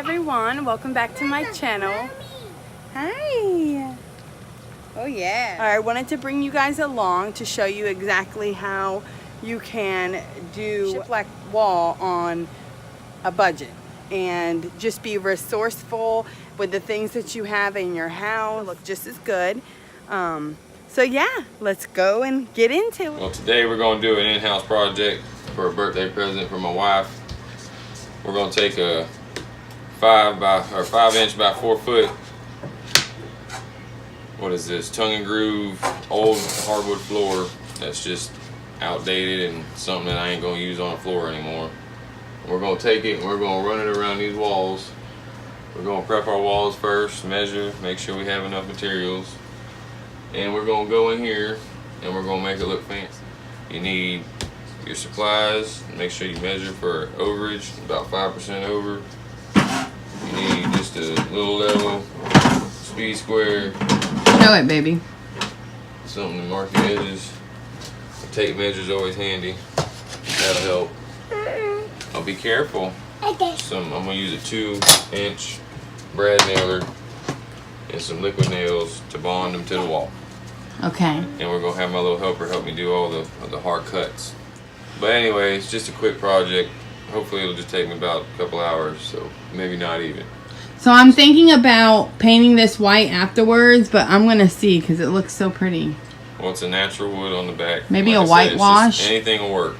everyone, welcome back to my channel. Hi. Oh yeah. I wanted to bring you guys along to show you exactly how you can do shiplap wall on a budget and just be resourceful with the things that you have in your house. Look just as good. So yeah, let's go and get into it. Well, today we're going to do an in-house project for a birthday present for my wife. We're going to take a 5 inch by 4 foot. What is this? Tongue and groove old hardwood floor that's just outdated and something that I ain't going to use on the floor anymore. We're going to take it and we're going to run it around these walls. We're going to prep our walls first, measure, make sure we have enough materials. And we're going to go in here and we're going to make it look fancy. You need your supplies. Make sure you measure for overage, about 5% over. You need just a little level, speed square. Show it, baby. Something to mark your edges. A tape measure is always handy. That'll help. I'll be careful. I'm gonna use a 2-inch brad nailer and some liquid nails to bond them to the wall. Okay. And we're gonna have my little helper help me do all the hard cuts. But anyway, it's just a quick project. Hopefully it'll just take me about a couple hours, so maybe not even. So I'm thinking about painting this white afterwards, but I'm gonna see because it looks so pretty. Well, it's a natural wood on the back. Maybe like a whitewash. Anything will work.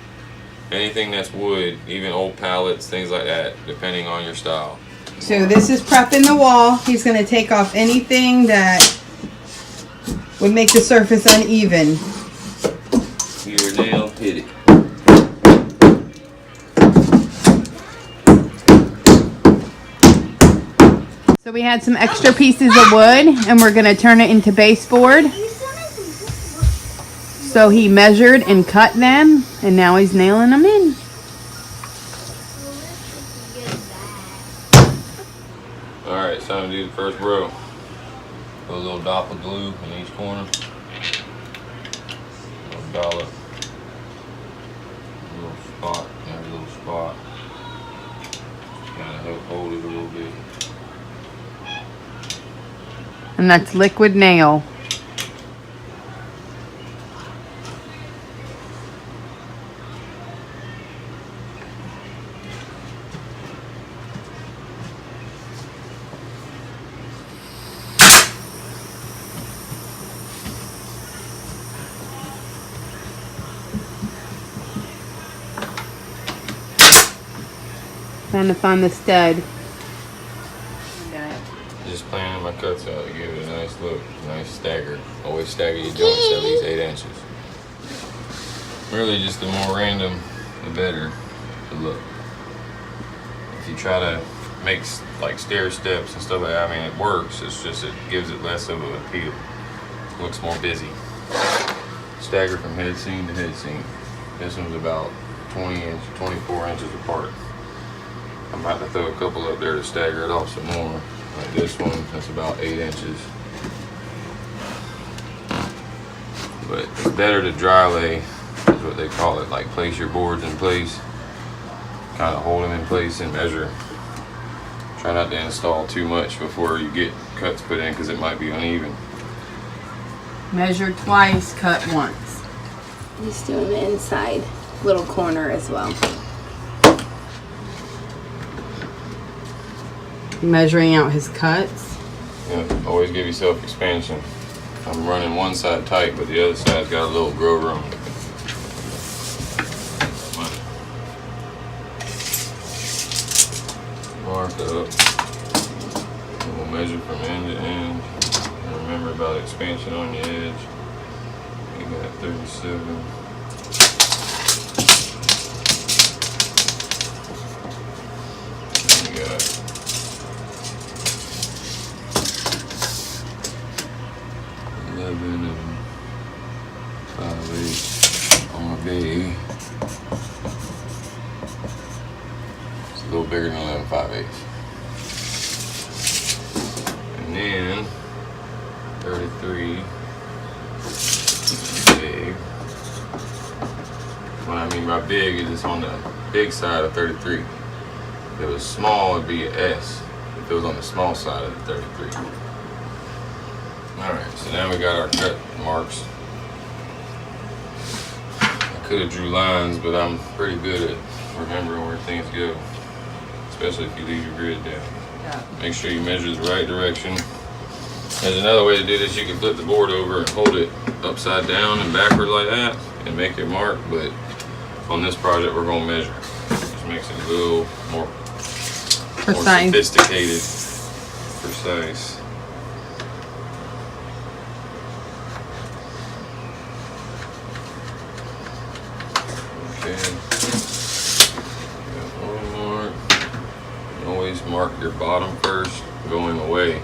Anything that's wood, even old pallets, things like that, depending on your style. So this is prepping the wall. He's gonna take off anything that would make the surface uneven. Hit your nail, hit it. So we had some extra pieces of wood and we're gonna turn it into baseboard. So he measured and cut them and now he's nailing them in. Alright, it's time to do the first row. Put a little dot of glue in each corner. A little dollop. A little spot, every little spot. Just kind of help hold it a little bit. And that's liquid nail. Trying to find the stud. Just planning my cuts out to give it a nice look, nice stagger. Always stagger your joints at least 8 inches. Really, just the more random, the better the look. If you try to make like stair steps and stuff like that, I mean, it works. It's just it gives it less of an appeal. It looks more busy. Stagger from head seam to head seam. This one's about 24 inches apart. I'm about to throw a couple up there to stagger it off some more. Like this one, that's about 8 inches. But it's better to dry lay, is what they call it. Like place your boards in place, kind of hold them in place and measure. Try not to install too much before you get cuts put in because it might be uneven. Measure twice, cut once. Just doing the inside little corner as well. Measuring out his cuts. Yeah, always give yourself expansion. I'm running one side tight, but the other side's got a little grow room. Mark up. And we'll measure from end to end. And remember about expansion on the edge. You got 37. And you got 11 and 5/8 on my big. It's a little bigger than 11 5/8. And then 33 big. What I mean by big is it's on the big side of 33. If it was small, it'd be an S. feels on the small side of the 33. Alright, so now we got our cut marks. I could have drew lines, but I'm pretty good at remembering where things go, especially if you leave your grid down. Yeah. Make sure you measure the right direction. There's another way to do this. You can flip the board over and hold it upside down and backward like that and make your mark, but on this project we're going to measure. Just makes it a little more sophisticated, precise. Okay. Got one mark. You always mark your bottom first, going away.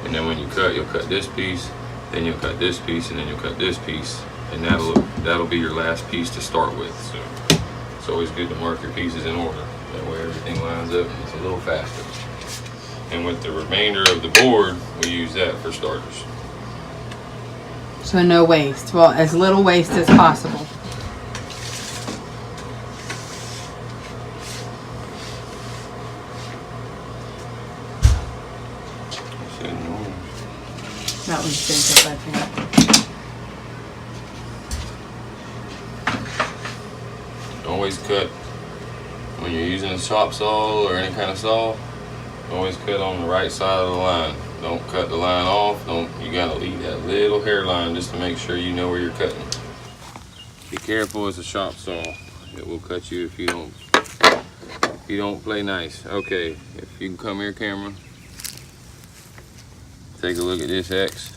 And then when you cut, you'll cut this piece, then you'll cut this piece, and then you'll cut this piece. And that'll be your last piece to start with. So it's always good to mark your pieces in order. That way everything lines up and it's a little faster. And with the remainder of the board, we use that for starters. So no waste. Well, as little waste as possible. That was big, I think. Always cut when you're using a chop saw or any kind of saw. Always cut on the right side of the line. Don't cut the line off. You gotta leave that little hairline just to make sure you know where you're cutting. Be careful, it's a chop saw. It will cut you if you don't play nice. Okay, if you can come here, camera. Take a look at this X.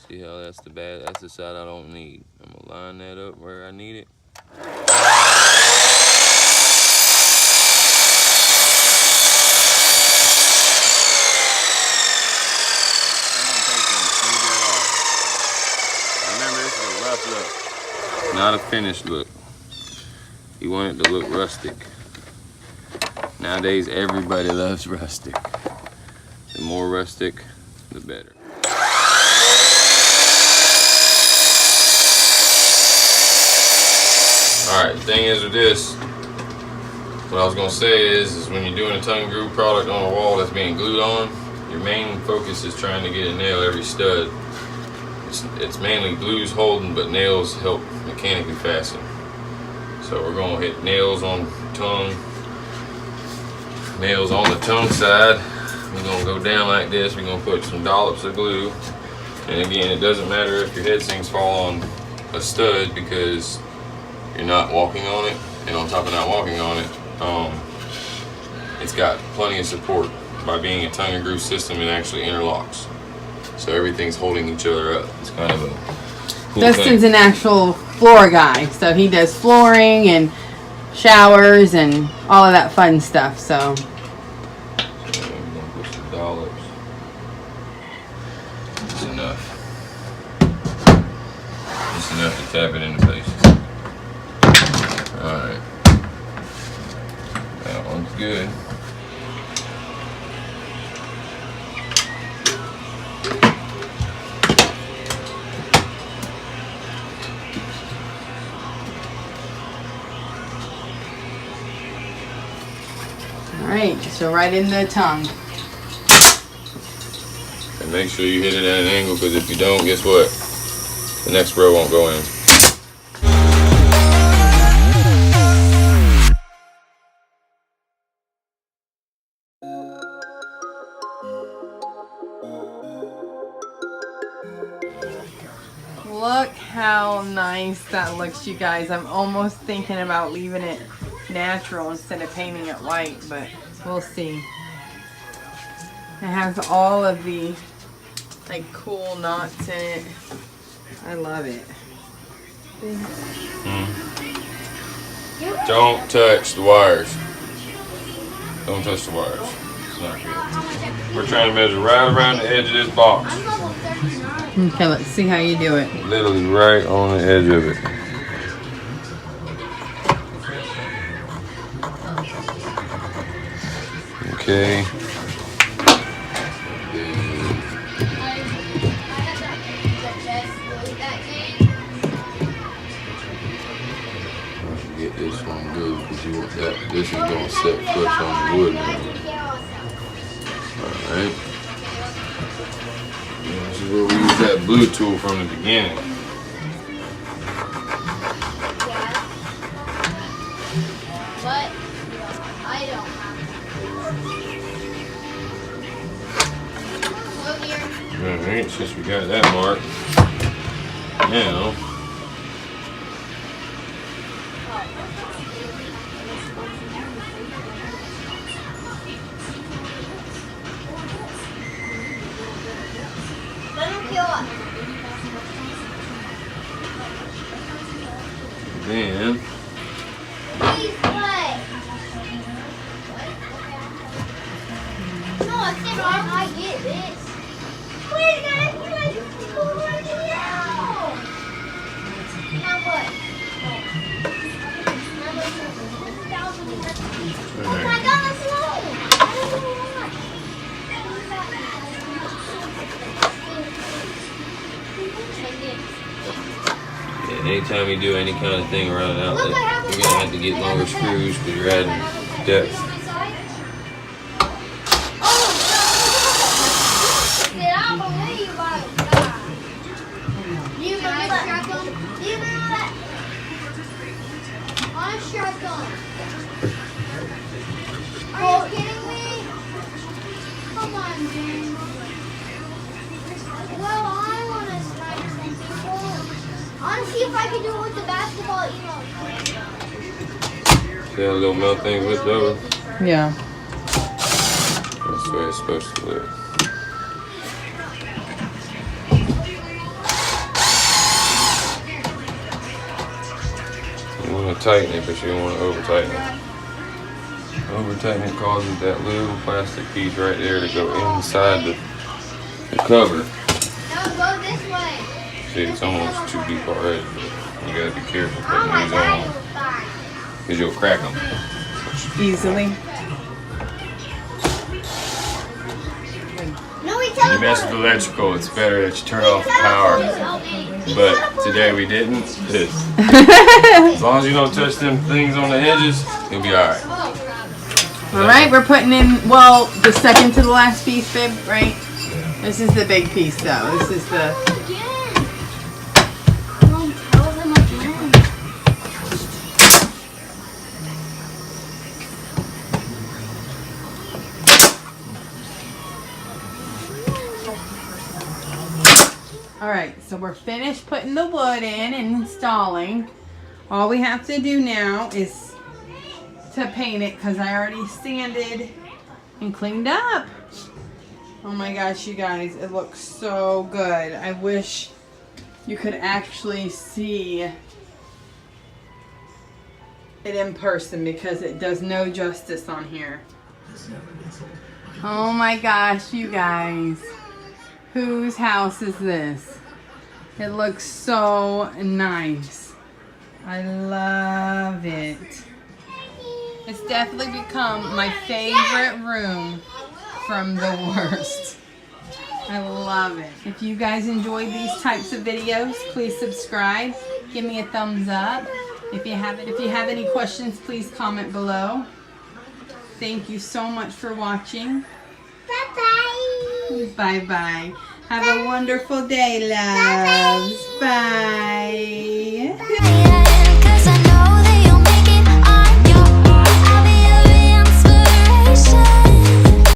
See how that's the side I don't need. I'm gonna line that up where I need it. Remember, this is a rough look, not a finished look. You want it to look rustic. Nowadays, everybody loves rustic. The more rustic, the better. Alright, the thing is with this, what I was going to say is when you're doing a tongue groove product on a wall that's being glued on, your main focus is trying to get a nail every stud. It's mainly glues holding, but nails help mechanically fasten. So we're going to hit nails on tongue, nails on the tongue side. We're going to go down like this. We're going to put some dollops of glue. And again, it doesn't matter if your head sinks fall on a stud because you're not walking on it. And on top of not walking on it, it's got plenty of support. By being a tongue and groove system, it actually interlocks. So everything's holding each other up. It's kind of a cool Dustin's thing. an actual floor guy. So he does flooring and showers and all of that fun stuff. So $. It's enough. It's enough to tap it into place. Alright. That one's good. Alright, so right in the tongue. And make sure you hit it at an angle, because if you don't, guess what? The next row won't go in. Look how nice that looks, you guys. I'm almost thinking about leaving it natural instead of painting it white, but we'll see. It has all of the like cool knots in it. I love it. Don't touch the wires. Don't touch the wires. It's not good. We're trying to measure right around the edge of this box. Okay, let's see how you do it. Literally right on the edge of it. Okay. Get this one good because you want that. This is gonna set flush on the wood now. Alright. This is where we use that blue tool from the beginning. But I don't have that. Alright, since we got that mark, now Let him kill us. then Please play. No, I said I get this. Please, guys, you guys go right now. Now what? Oh my God, that's low. I don't know why. yeah, anytime you do any kind of thing around an outlet, you're gonna have to get longer screws because you're adding depth. Are you kidding me? Come on, dude. Well, I want to try something cool. I want to see if I can do it with the basketball emote. See how the little melt thing flipped over? Yeah. That's the way it's supposed to look. You want to tighten it, but you don't want to over tighten it. Over tightening it causes that little plastic piece right there to go inside the cover. No, go this way. See, it's almost too deep already, but you gotta be careful Oh putting my these God, on it was fine. because you'll crack them. Easily. No, we When you mess with electrical, it's better that you turn off the power. But today we didn't. As long as you don't touch them things on the edges, you'll be alright. All right, we're putting in, well, the second to the last piece, babe, right? Yeah. This is the big piece, though. This is the... Tell them again. All right, so we're finished putting the wood in and installing. All we have to do now is to paint it because I already sanded and cleaned up. Oh my gosh, you guys, it looks so good. I wish you could actually see it in person because it does no justice on here. Oh my gosh, you guys. Whose house is this? It looks so nice. I love it. It's definitely become my favorite room from the worst. I love it. If you guys enjoy these types of videos, please subscribe. Give me a thumbs up. If you have any questions, please comment below. Thank you so much for watching. Bye-bye. Bye-bye. Have a wonderful day, loves. Bye. Cause I know